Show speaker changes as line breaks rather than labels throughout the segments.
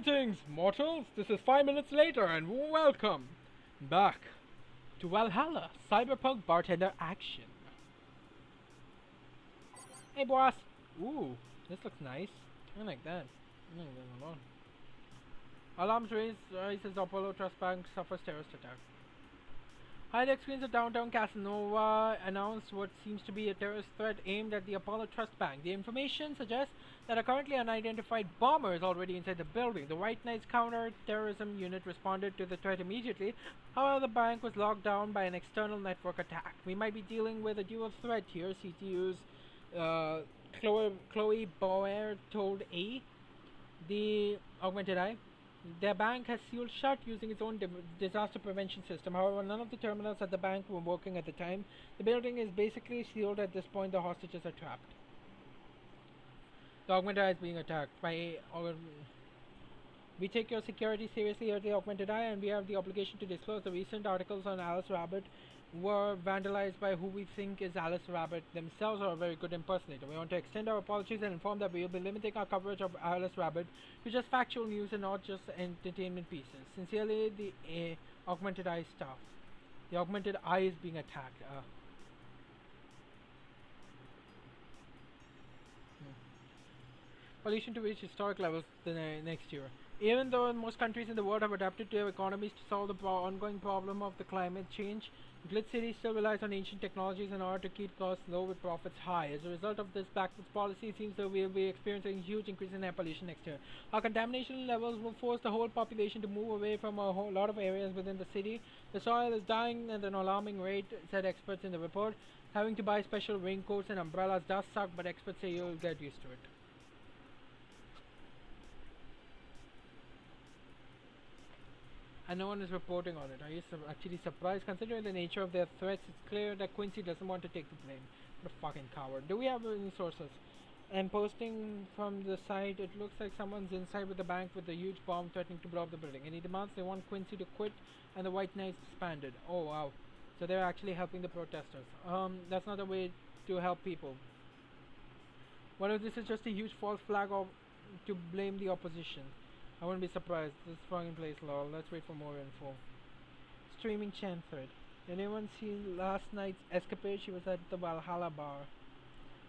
Greetings, mortals! This is 5 minutes later, and welcome back to Valhalla, Cyberpunk Bartender Action. Hey, boss! Ooh, this looks nice. I like that. I like that a lot. Alarms raised as Apollo Trust Bank suffers terrorist attack. High-tech screens of downtown Casanova announced what seems to be a terrorist threat aimed at the Apollo Trust Bank. The information suggests that a currently unidentified bomber is already inside the building. The White Knights counter-terrorism unit responded to the threat immediately. However, the bank was locked down by an external network attack. We might be dealing with a dual threat here, CTU's Chloe Boer told A, the Augmented Eye. Their bank has sealed shut using its own disaster prevention system. However, none of the terminals at the bank were working at the time. The building is basically sealed at this point. The hostages are trapped. The Augmented Eye is being attacked by. We take your security seriously at the Augmented Eye, and we have the obligation to disclose the recent articles on Alice Rabbit were vandalized by who we think is Alice Rabbit themselves or a very good impersonator. We want to extend our apologies and inform that we will be limiting our coverage of Alice Rabbit to just factual news and not just entertainment pieces. Sincerely, the Augmented Eye staff. The Augmented Eye is being attacked. Pollution to reach historic levels the next year. Even though most countries in the world have adapted to their economies to solve the ongoing problem of the climate change, Glitz City still relies on ancient technologies in order to keep costs low with profits high. As a result of this backwards policy, it seems that we will be experiencing a huge increase in air pollution next year. Our contamination levels will force the whole population to move away from a whole lot of areas within the city. The soil is dying at an alarming rate, said experts in the report. Having to buy special raincoats and umbrellas does suck, but experts say you'll get used to it. And no one is reporting on it. Are you actually surprised? Considering the nature of their threats, it's clear that Quincy doesn't want to take the blame. What a fucking coward. Do we have any sources? And posting from the site, it looks like someone's inside with the bank with a huge bomb threatening to blow up the building. Any demands? They want Quincy to quit and the White Knights disbanded. Oh wow. So they're actually helping the protesters. That's not a way to help people. What if this is just a huge false flag of to blame the opposition? I wouldn't be surprised. This fucking place, lol. Let's wait for more info. Streaming chan thread. Did anyone see last night's escapade? She was at the Valhalla bar.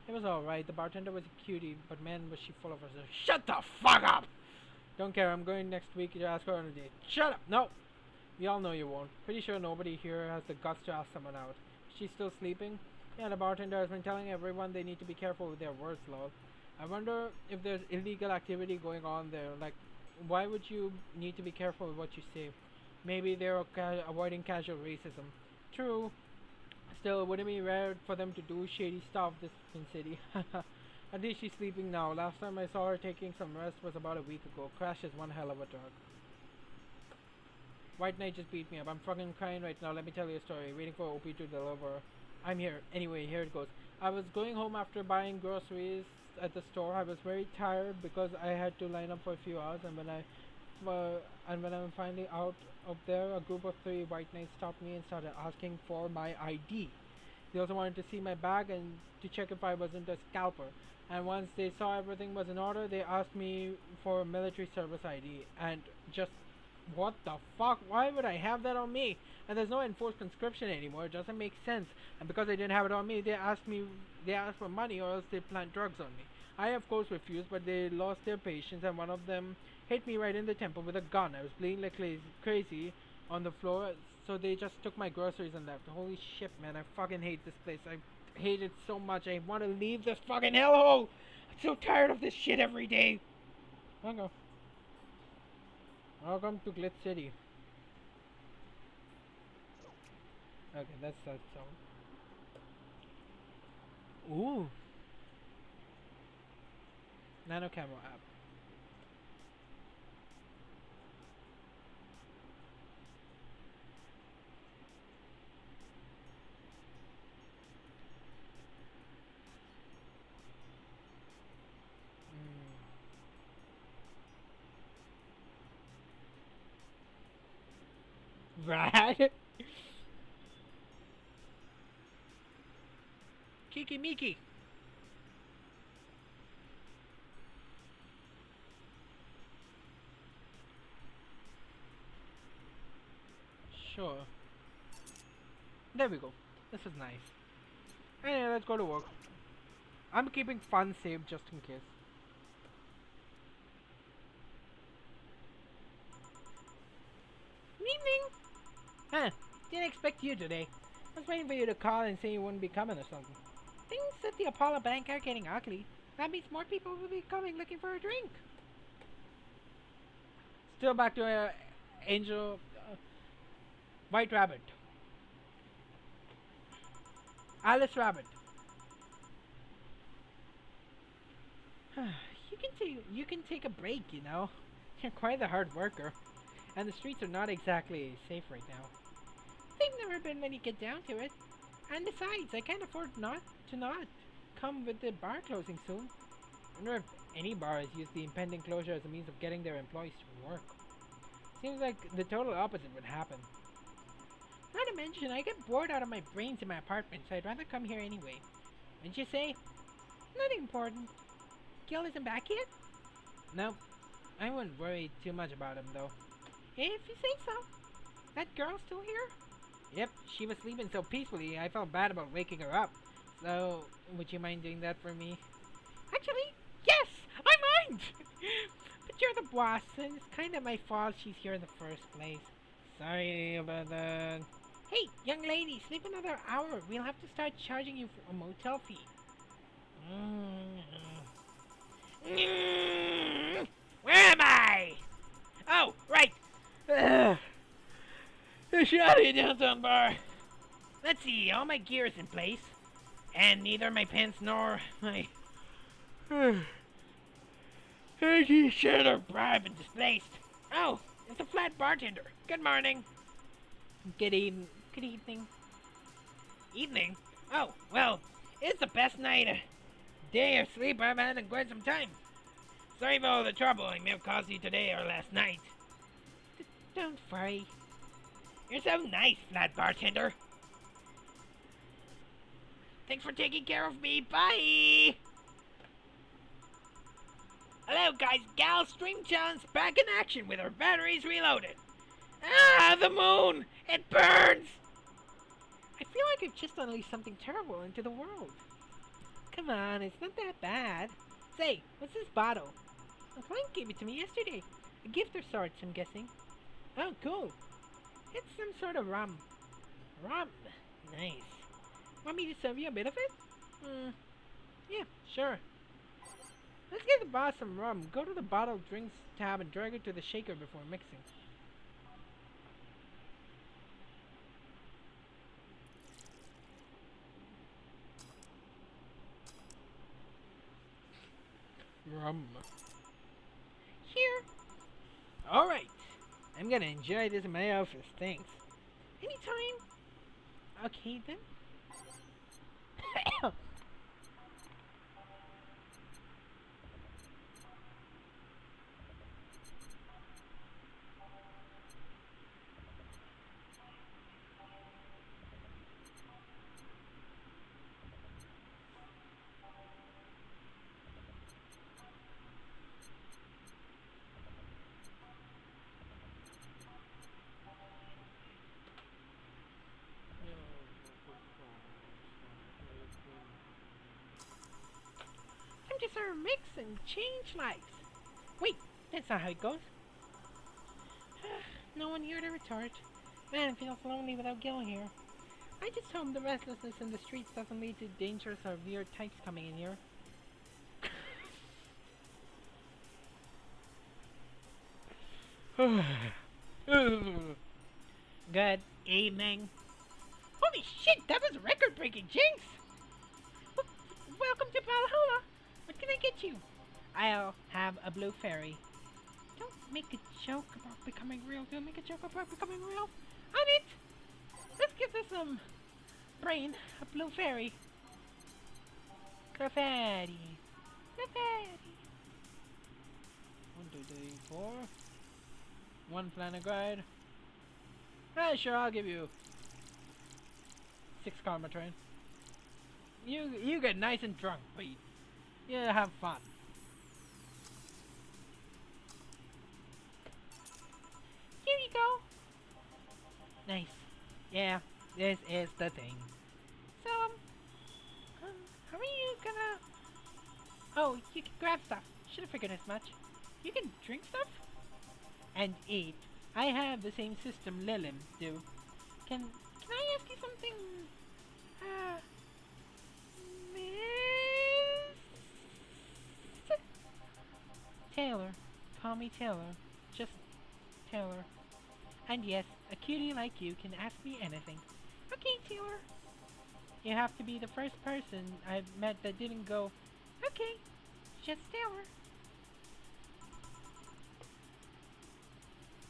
It was alright. The bartender was a cutie, but man, was she full of herself. Shut the fuck up! Don't care. I'm going next week to ask her on a date. Shut up! No! We all know you won't. Pretty sure nobody here has the guts to ask someone out. She's still sleeping? Yeah, the bartender has been telling everyone they need to be careful with their words, lol. I wonder if there's illegal activity going on there, like why would you need to be careful with what you say? Maybe they're avoiding casual racism. True. Still, wouldn't it be rare for them to do shady stuff this in city? At least she's sleeping now. Last time I saw her taking some rest was about a week ago. Crash is one hell of a drug. White Knight just beat me up. I'm fucking crying right now. Let me tell you a story. Waiting for OP to deliver. I'm here. Anyway, here it goes. I was going home after buying groceries at the store. I was very tired because I had to line up for a few hours, and when I'm finally out of there, a group of 3 White Knights stopped me and started asking for my ID. They also wanted to see my bag and to check if I wasn't a scalper. And once they saw everything was in order, they asked me for a military service ID. And just what the fuck? Why would I have that on me? And there's no enforced conscription anymore. It doesn't make sense. And because I didn't have it on me, they asked for money or else they plant drugs on me. I of course refused, but they lost their patience and one of them hit me right in the temple with a gun. I was bleeding like crazy on the floor, so they just took my groceries and left. Holy shit, man, I fucking hate this place. I hate it so much. I want to leave this fucking hellhole. I'm so tired of this shit every day. Okay. Welcome to Glitz City. Okay, that's that sound. Ooh. Nano camera app. Right? Kiki Miki. Sure. There we go. This is nice. Anyway, let's go to work. I'm keeping fun saved just in case. Evening! Huh, didn't expect you today. I was waiting for you to call and say you wouldn't be coming or something. Things at the Apollo Bank are getting ugly. That means more people will be coming looking for a drink. Still back to Angel... White Rabbit. Alice Rabbit. You can take a break, you know. You're quite a hard worker. And the streets are not exactly safe right now. They've never been when you get down to it. And besides, I can't afford not come with the bar closing soon. I wonder if any bar has used the impending closure as a means of getting their employees to work. Seems like the total opposite would happen. Not to mention, I get bored out of my brains in my apartment, so I'd rather come here anyway. Wouldn't you say? Nothing important. Gil isn't back yet? No. I wouldn't worry too much about him, though. If you say so. That girl still here? Yep, she was sleeping so peacefully, I felt bad about waking her up. So, would you mind doing that for me? Actually, yes! I mind! But you're the boss, and it's kind of my fault she's here in the first place. Sorry about that. Hey, young lady, sleep another hour. We'll have to start charging you for a motel fee. Where am I? Oh, right. The shoddy downtown bar. Let's see, all my gear is in place. And neither my pants nor my... shirt or bra have been displaced. Oh, it's the flat bartender. Good morning. Good evening. Good evening. Evening? Oh, well, it's the best day of sleep I've had in quite some time. Sorry for all the trouble I may have caused you today or last night. Don't worry. You're so nice, flat bartender. Thanks for taking care of me. Bye! Hello, guys. Gals, Stream Challenge back in action with our batteries reloaded. Ah, the moon! It burns! I feel like I've just unleashed something terrible into the world. Come on, it's not that bad. Say, what's this bottle? A client gave it to me yesterday. A gift of sorts, I'm guessing. Oh, cool. It's some sort of rum. Rum? Nice. Want me to serve you a bit of it? Yeah, sure. Let's get the boss some rum. Go to the bottled drinks tab and drag it to the shaker before mixing. Rum. Here. Alright. I'm gonna enjoy this in my office. Thanks. Anytime. Okay then. Just our mix and change lives. Wait, that's not how it goes. No one here to retort. Man, it feels lonely without Gil here. I just hope the restlessness in the streets doesn't lead to dangerous or weird types coming in here. Good evening. Holy shit, that was record-breaking, Jinx! Welcome to Valhalla. What can I get you? I'll have a blue fairy. Don't make a joke about becoming real. Don't make a joke about becoming real. On it! Let's give this some brain. A blue fairy. Graffiti. Graffiti. 1, 2, 3, 4. 1 planet guide. Ah, sure, I'll give you 6 karma train. You get nice and drunk, but yeah, have fun. Here you go. Nice. Yeah, this is the thing. So, um, how are you gonna... Oh, you can grab stuff. Should have figured as much. You can drink stuff? And eat. I have the same system Lilim do. Can I ask you something? Uh, Miss Taylor. Call me Taylor. Just Taylor. And yes, a cutie like you can ask me anything. Okay, Taylor. You have to be the first person I've met that didn't go, okay, just Taylor.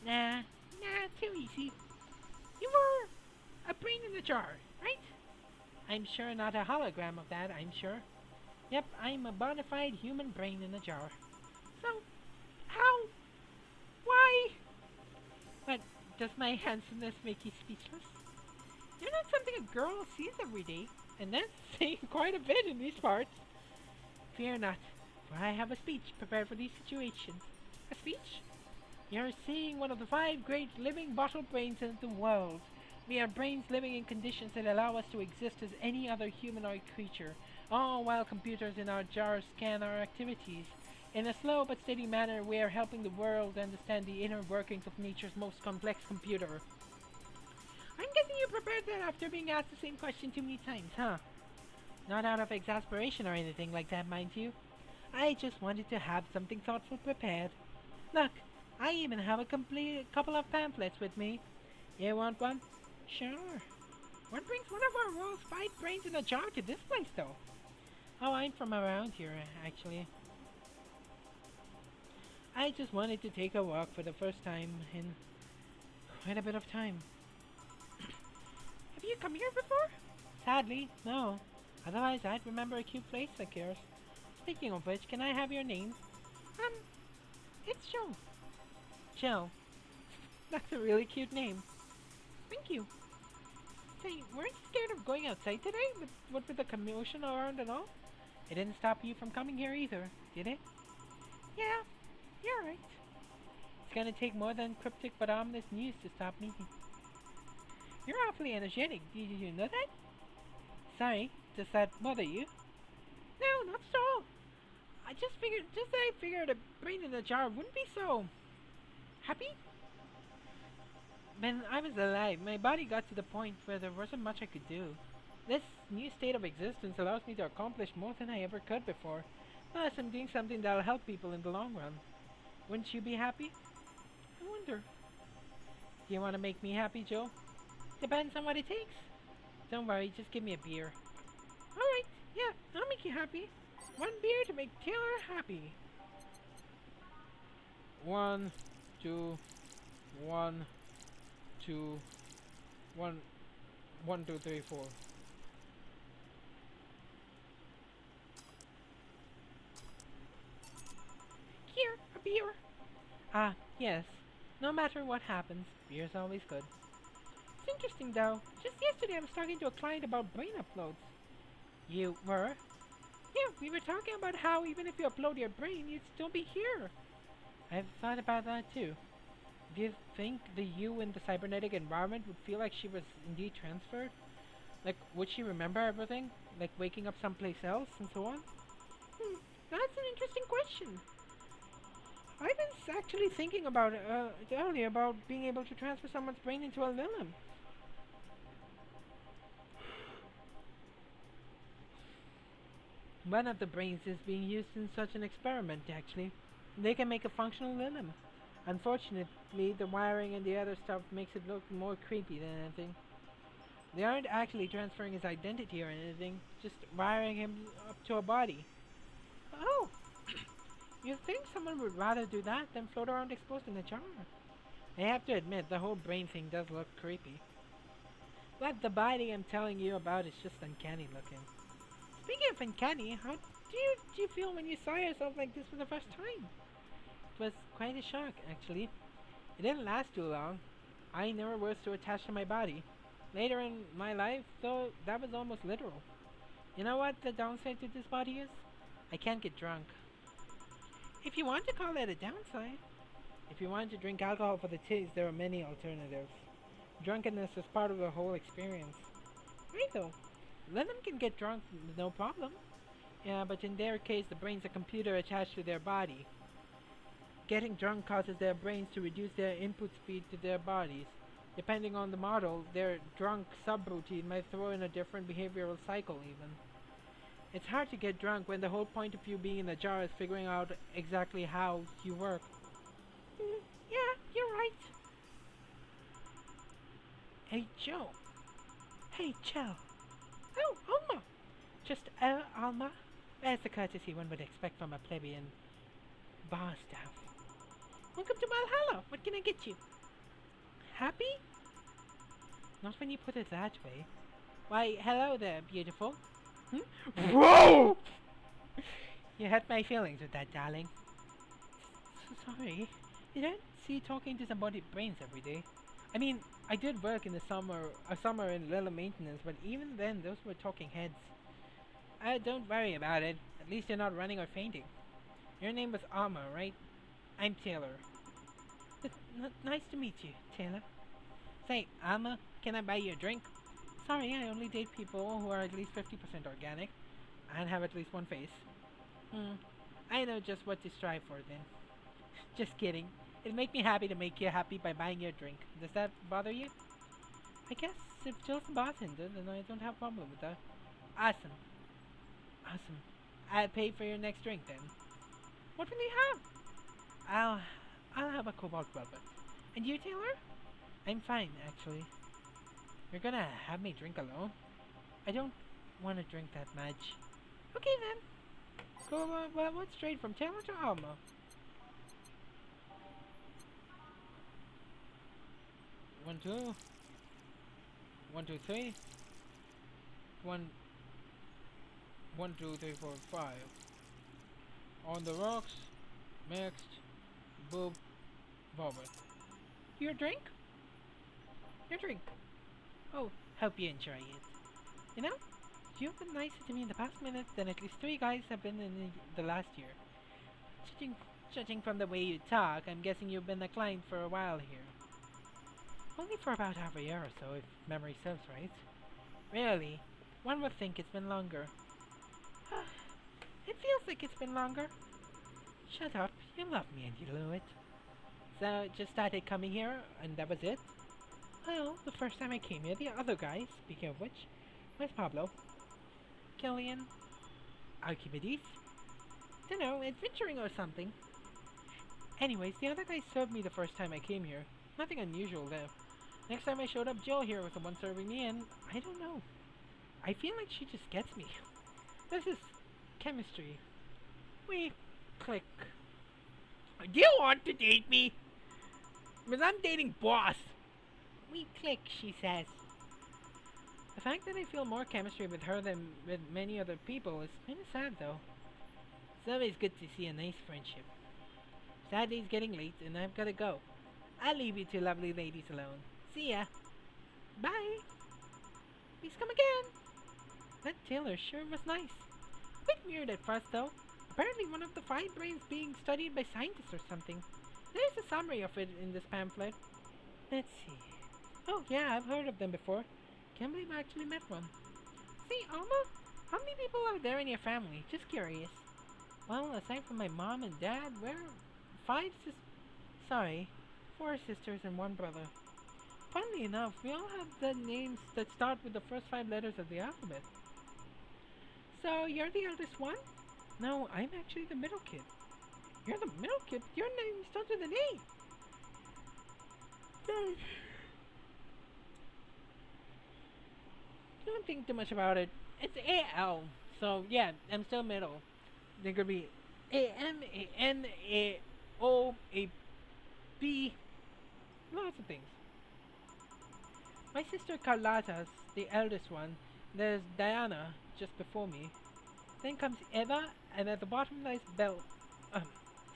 Nah, too easy. You were a brain in a jar, right? I'm sure not a hologram of that, I'm sure. Yep, I'm a bona fide human brain in a jar. So, how? Why? What, does my handsomeness make you speechless? You're not something a girl sees every day, and that's saying quite a bit in these parts. Fear not, for I have a speech prepared for these situations. A speech? You're seeing one of the five great living bottle brains in the world. We are brains living in conditions that allow us to exist as any other humanoid creature, all while computers in our jars scan our activities. In a slow but steady manner, we are helping the world understand the inner workings of nature's most complex computer. I'm guessing you prepared that after being asked the same question too many times, huh? Not out of exasperation or anything like that, mind you. I just wanted to have something thoughtful prepared. Look, I even have a complete couple of pamphlets with me. You want one? Sure. What brings one of our world's five brains in a jar to this place, though? Oh, I'm from around here, actually. I just wanted to take a walk for the first time in quite a bit of time. Have you come here before? Sadly, no. Otherwise, I'd remember a cute place like yours. Speaking of which, can I have your name? Um, it's Joe. Joe. That's a really cute name. Thank you. Say, weren't you scared of going outside today? With the commotion around and all? It didn't stop you from coming here either, did it? Yeah, you're right. It's gonna take more than cryptic but ominous news to stop me. You're awfully energetic. Did you know that? Sorry, does that bother you? No, not at all. I figured a brain in a jar wouldn't be so happy. When I was alive, my body got to the point where there wasn't much I could do. This new state of existence allows me to accomplish more than I ever could before. Plus, I'm doing something that'll help people in the long run. Wouldn't you be happy? I wonder. Do you want to make me happy, Joe? Depends on what it takes. Don't worry, just give me a beer. Alright, yeah, I'll make you happy. One beer to make Taylor happy. 1, 2, 1, 2, 1, 1, 2, 3, 4. Here, a beer. Ah, yes. No matter what happens, beer's always good. It's interesting though. Just yesterday I was talking to a client about brain uploads. You were? Yeah, we were talking about how even if you upload your brain, you'd still be here. I've thought about that too. Do you think the you in the cybernetic environment would feel like she was indeed transferred? Like, would she remember everything? Like waking up someplace else and so on? That's an interesting question. I was actually thinking about it earlier about being able to transfer someone's brain into a limb. One of the brains is being used in such an experiment, actually. They can make a functional limb. Unfortunately, the wiring and the other stuff makes it look more creepy than anything. They aren't actually transferring his identity or anything, just wiring him up to a body. Oh! You'd think someone would rather do that than float around exposed in a jar. I have to admit, the whole brain thing does look creepy. But the body I'm telling you about is just uncanny looking. Speaking of uncanny, how do you feel when you saw yourself like this for the first time? It was quite a shock, actually. It didn't last too long. I never was too attached to my body. Later in my life, though, that was almost literal. You know what the downside to this body is? I can't get drunk. If you want to call that a downside. If you want to drink alcohol for the taste, there are many alternatives. Drunkenness is part of the whole experience. Right though. Venom can get drunk, no problem. Yeah, but in their case, the brain's a computer attached to their body. Getting drunk causes their brains to reduce their input speed to their bodies. Depending on the model, their drunk subroutine might throw in a different behavioral cycle even. It's hard to get drunk when the whole point of you being in the jar is figuring out exactly how you work. Yeah, you're right. Hey, Joe. Hey, Joe. Oh, Alma. Just Alma. That's the courtesy one would expect from a plebeian bar staff. Welcome to Valhalla. What can I get you? Happy? Not when you put it that way. Why, hello there, beautiful. Whoa! You hurt my feelings with that, darling. Sorry. You don't see talking to somebody's brains every day. I mean, I did work in the summer in little maintenance, but even then, those were talking heads. Don't worry about it. At least you're not running or fainting. Your name was Alma, right? I'm Taylor. Nice to meet you, Taylor. Say, Alma, can I buy you a drink? Sorry, I only date people who are at least 50% organic and have at least one face. I know just what to strive for then. Just kidding. It'd make me happy to make you happy by buying you a drink. Does that bother you? I guess if Jill's the bartender, then I don't have a problem with that. Awesome. Awesome. I'll pay for your next drink then. What will you have? I'll have a cobalt velvet. And you, Taylor? I'm fine, actually. You're gonna have me drink alone? I don't want to drink that much. Okay then. Cobalt velvet straight from Taylor to Alma. 1, 2. 1, 2, 3. 1, 1, 2, 3, 4, 5. On the rocks. Mixed. Boob. Velvet. Your drink? Your drink. Oh, hope you enjoy it. You know, you've been nicer to me in the past minute than at least 3 guys have been in the last year. Judging from the way you talk, I'm guessing you've been a client for a while here. Only for about half a year or so, if memory serves right. Really? One would think it's been longer. It feels like it's been longer. Shut up, you love me and you know it. So, just started coming here, and that was it? Well, the first time I came here, the other guy, speaking of which, was Pablo. Killian. Archimedes. Dunno, adventuring or something. Anyways, the other guy served me the first time I came here. Nothing unusual there. Next time I showed up, Jill here was the one serving me, and I don't know. I feel like she just gets me. This is chemistry. We click. Do you want to date me? Because I'm dating boss. We click, she says. The fact that I feel more chemistry with her than with many other people is kind of sad, though. It's always good to see a nice friendship. Sadly, it's getting late, and I've got to go. I'll leave you two lovely ladies alone. See ya. Bye. Please come again. That Taylor sure was nice. A bit weird at first, though. Apparently one of the 5 brains being studied by scientists or something. There's a summary of it in this pamphlet. Let's see. Oh, yeah, I've heard of them before. Can't believe I actually met one. See, Alma, how many people are there in your family? Just curious. Well, aside from my mom and dad, we're 4 sisters and 1 brother. Funnily enough, we all have the names that start with the first 5 letters of the alphabet. So, you're the eldest one? No, I'm actually the middle kid. You're the middle kid? Your name starts with an A. Don't think too much about it. It's A-L. So, yeah, I'm still middle. There could be A-M, A-N, A-O, A-B. Lots of things. My sister Carlotta's the eldest one. There's Diana just before me. Then comes Eva, and at the bottom lies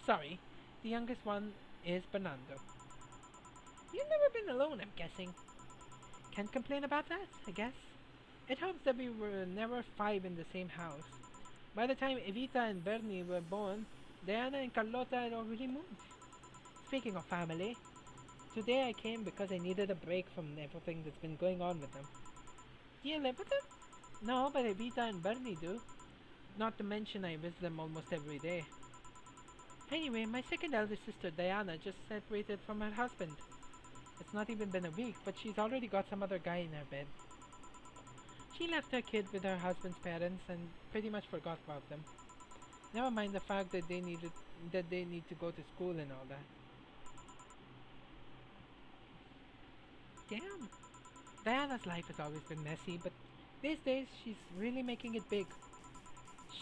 sorry. The youngest one is Bernardo. You've never been alone, I'm guessing. Can't complain about that, I guess. It helps that we were never 5 in the same house. By the time Evita and Bernie were born, Diana and Carlotta had already moved. Speaking of family, Today I came because I needed a break from everything that's been going on with them. Do you live with them? No, but Evita and Bernie do. Not to mention I visit them almost every day. Anyway, my second eldest sister, Diana, just separated from her husband. It's not even been a week, but she's already got some other guy in her bed. She left her kid with her husband's parents and pretty much forgot about them. Never mind the fact that they need to go to school and all that. Damn. Diana's life has always been messy, but these days she's really making it big.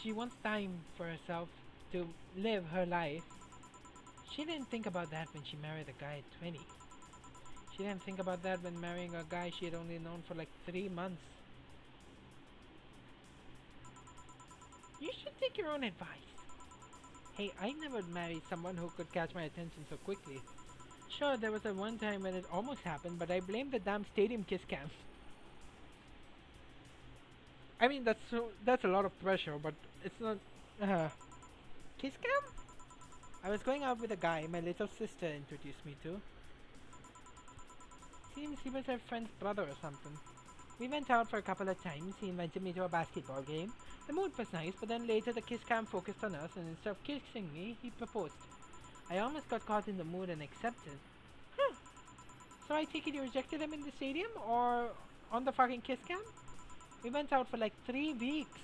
She wants time for herself to live her life. She didn't think about that when she married a guy at 20. She didn't think about that when marrying a guy she had only known for like 3 months. You should take your own advice. Hey, I never married someone who could catch my attention so quickly. Sure, there was a one time when it almost happened, but I blame the damn stadium kiss cam. I mean, that's a lot of pressure, but it's not. Kiss cam? I was going out with a guy my little sister introduced me to. Seems he was her friend's brother or something. We went out for a couple of times. He invited me to a basketball game. The mood was nice, but then later the kiss cam focused on us, and instead of kissing me, he proposed. I almost got caught in the mood and accepted. Huh. So I take it you rejected him in the stadium or on the fucking kiss cam? We went out for like 3 weeks.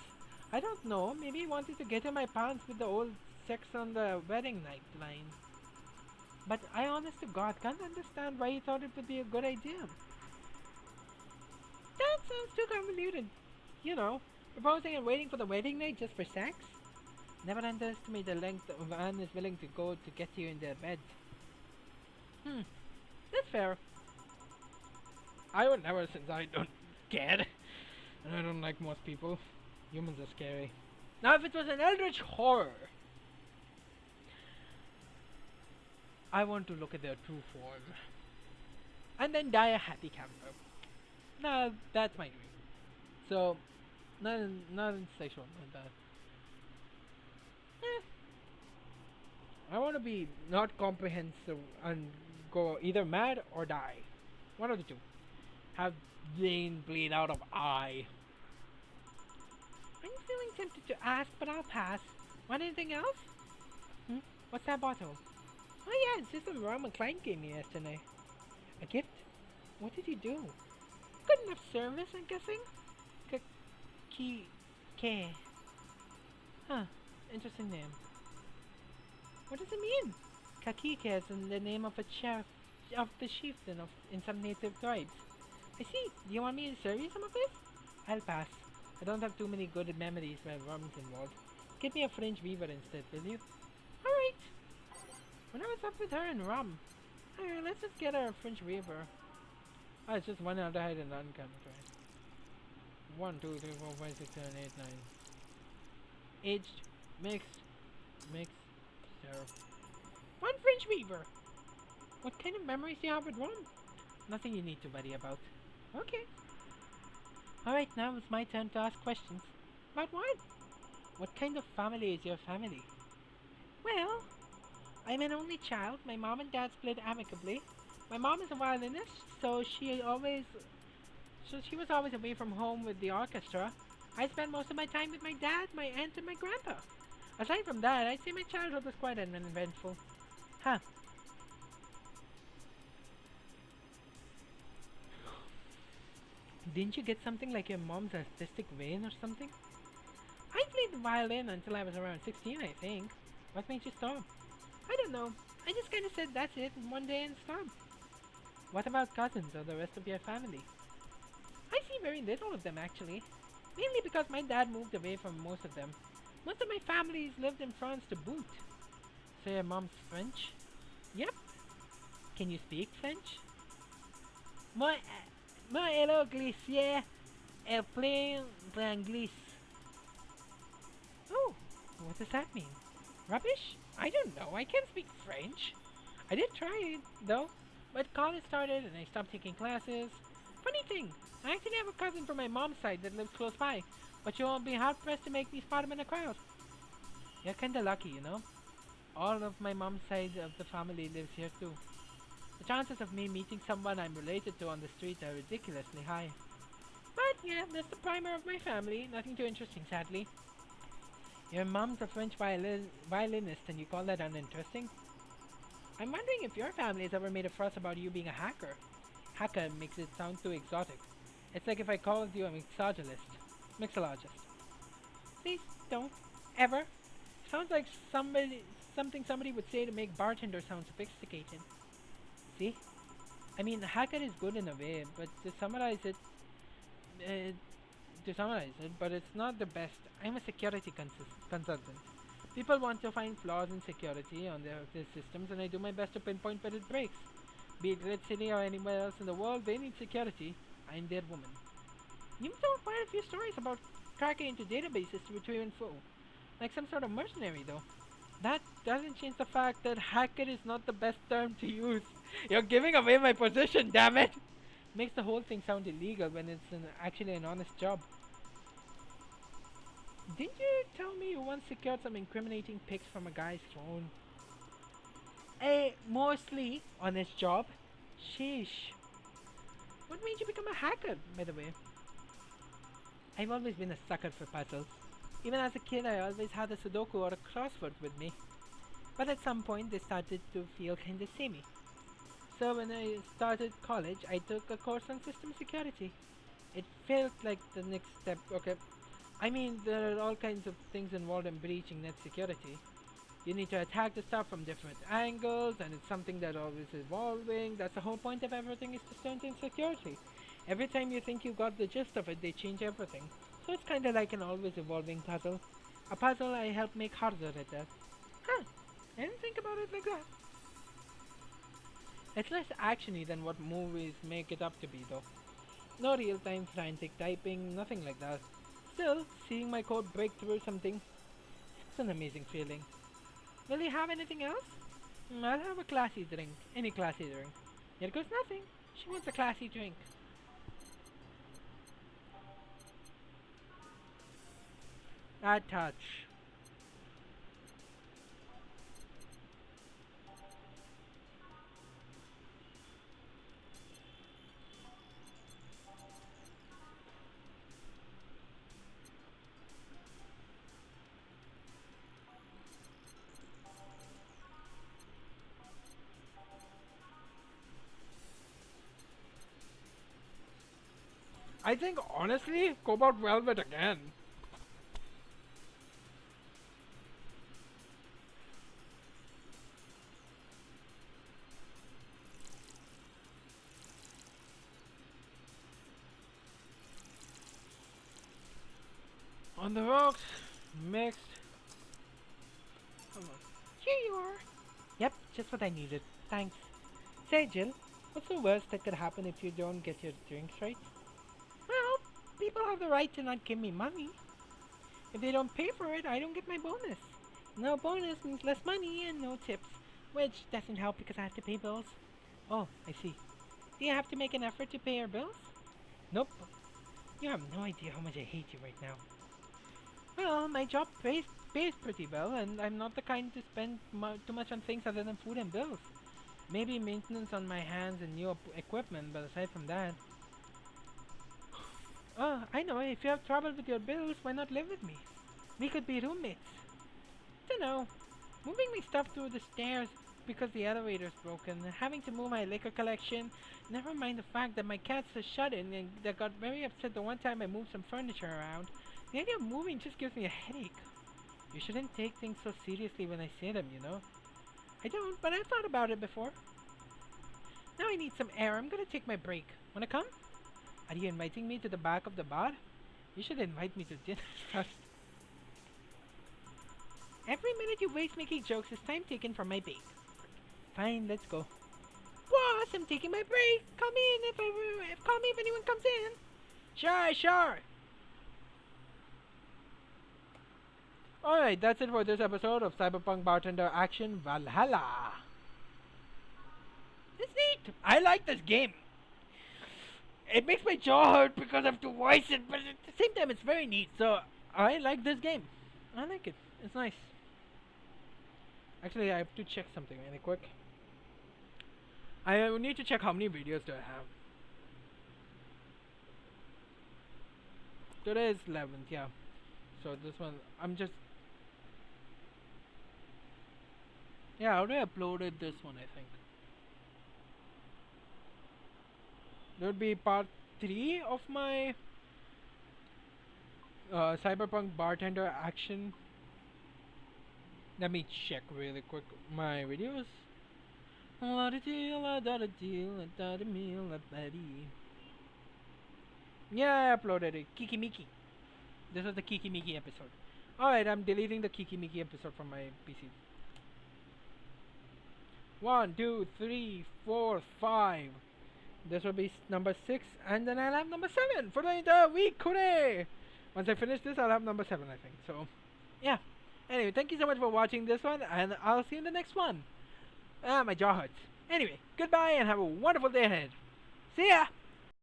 I don't know, maybe he wanted to get in my pants with the old sex on the wedding night line. But I honest to God can't understand why he thought it would be a good idea. That sounds too convoluted. You know, proposing and waiting for the wedding night just for sex? Never underestimate the length a man is willing to go to get you in their bed. That's fair. I would never, since I don't care. And I don't like most people. Humans are scary. Now if it was an eldritch horror, I want to look at their true form. And then die a happy camper. Nah, that's my dream. So, not sexual, but I want to be not comprehensive and go either mad or die. One of the two. Have vein bleed out of eye. I'm feeling tempted to ask, but I'll pass. Want anything else? What's that bottle? Oh yeah, it's just a rum a client gave me yesterday. A gift? What did you do? Good enough service, I'm guessing? K. Huh, interesting name. What does it mean? Kakike is in the name of a chieftain in some native tribes. I see. Do you want me to serve you some of this? I'll pass. I don't have too many good memories where rum's involved. Give me a French weaver instead, will you? Alright. When I was up with her and rum. Alright, let's just get her a French weaver. Oh, it's just one aldehyde and none chemical. 1, 2, 3, 4, 5, 6, 7, 8, 9. Aged, mixed, syrup. One French weaver! What kind of memories do you have with rum? Nothing you need to worry about. Okay. Alright, now it's my turn to ask questions. About what? What kind of family is your family? Well, I'm an only child. My mom and dad split amicably. My mom is a violinist, so she was always away from home with the orchestra. I spent most of my time with my dad, my aunt, and my grandpa. Aside from that, I'd say my childhood was quite uneventful. Huh. Didn't you get something like your mom's artistic vein or something? I played the violin until I was around 16, I think. What made you stop? I don't know. I just kind of said that's it one day and stopped. What about cousins or the rest of your family? I see very little of them actually. Mainly because my dad moved away from most of them. Most of my families lived in France to boot. So your mom's French? Yep. Can you speak French? Moi hello glissier est plein d'anglais. Oh, what does that mean? Rubbish? I don't know. I can't speak French. I did try it though, but college started and I stopped taking classes. Funny thing, I actually have a cousin from my mom's side that lives close by, but you won't be hard pressed to make me spot him in a crowd. You're kinda lucky, you know? All of my mom's side of the family lives here too. The chances of me meeting someone I'm related to on the street are ridiculously high. But yeah, that's the primer of my family. Nothing too interesting, sadly. Your mom's a French violinist and you call that uninteresting? I'm wondering if your family has ever made a fuss about you being a hacker. Hacker makes it sound too exotic. It's like if I called you a mixologist. Mixologist. Please don't. Ever. Sounds like something somebody would say to make bartender sound sophisticated. See? I mean, hacker is good in a way, but uh, but it's not the best. I'm a security consultant. People want to find flaws in security on their systems, and I do my best to pinpoint where it breaks. Be it Red City or anywhere else in the world, they need security. I'm their woman. You've told quite a few stories about cracking into databases to retrieve info, like some sort of mercenary, though. That doesn't change the fact that hacker is not the best term to use. You're giving away my position, damn it! Makes the whole thing sound illegal when it's actually an honest job. Did you tell me you once secured some incriminating pics from a guy's phone? A mostly honest job. Sheesh. What made you become a hacker, by the way? I've always been a sucker for puzzles. Even as a kid, I always had a Sudoku or a crossword with me. But at some point, they started to feel kinda samey. So when I started college, I took a course on system security. It felt like the next step. Okay, I mean, there are all kinds of things involved in breaching net security. You need to attack the stuff from different angles, and it's something that always evolving. That's the whole point of everything is to strengthen security. Every time you think you got the gist of it, they change everything. So it's kinda like an always evolving puzzle. A puzzle I help make harder at that. Huh, I didn't think about it like that. It's less actiony than what movies make it up to be though. No real-time frantic typing, nothing like that. Still, seeing my code break through something, it's an amazing feeling. Will you have anything else? I'll have a classy drink. Any classy drink. Here goes nothing. She wants a classy drink. A touch. I think honestly, Cobalt Velvet again. On the rocks, mixed. Come on. Here you are. Yep, just what I needed. Thanks. Say, Jill, what's the worst that could happen if you don't get your drinks right? Well, people have the right to not give me money. If they don't pay for it, I don't get my bonus. No bonus means less money and no tips, which doesn't help because I have to pay bills. Oh, I see. Do you have to make an effort to pay your bills? Nope. You have no idea how much I hate you right now. Well, my job pays pretty well, and I'm not the kind to spend too much on things other than food and bills. Maybe maintenance on my hands and new equipment, but aside from that. Oh, I know, if you have trouble with your bills, why not live with me? We could be roommates. Dunno. Moving my stuff through the stairs because the elevator's broken, having to move my liquor collection, never mind the fact that my cats are shut in and that got very upset the one time I moved some furniture around. The idea of moving just gives me a headache. You shouldn't take things so seriously when I say them, you know? I don't, but I've thought about it before. Now I need some air. I'm gonna take my break. Wanna come? Are you inviting me to the back of the bar? You should invite me to dinner first. Every minute you waste making jokes is time taken from my bake. Fine, let's go. Boss, I'm taking my break. Call me in call me if anyone comes in. Sure, sure. Alright, that's it for this episode of Cyberpunk Bartender Action Valhalla. It's neat. I like this game. It makes my jaw hurt because I have to voice it, but at the same time it's very neat. So I like this game. I like it. It's nice. Actually, I have to check something really quick. I need to check how many videos do I have. Today is 11th, yeah. So this one, I'm just... Yeah, I already uploaded this one, I think. There would be part 3 of my Cyberpunk Bartender Action. Let me check really quick my videos. Yeah, I uploaded it. Kiki Miki. This was the Kiki Miki episode. Alright, I'm deleting the Kiki Miki episode from my PC. 1, 2, 3, 4, 5. This will be number 6, and then I'll have number 7 for the entire week. Hooray! Once I finish this, I'll have number 7, I think. So, yeah. Anyway, thank you so much for watching this one, and I'll see you in the next one. My jaw hurts. Anyway, goodbye and have a wonderful day ahead. See ya!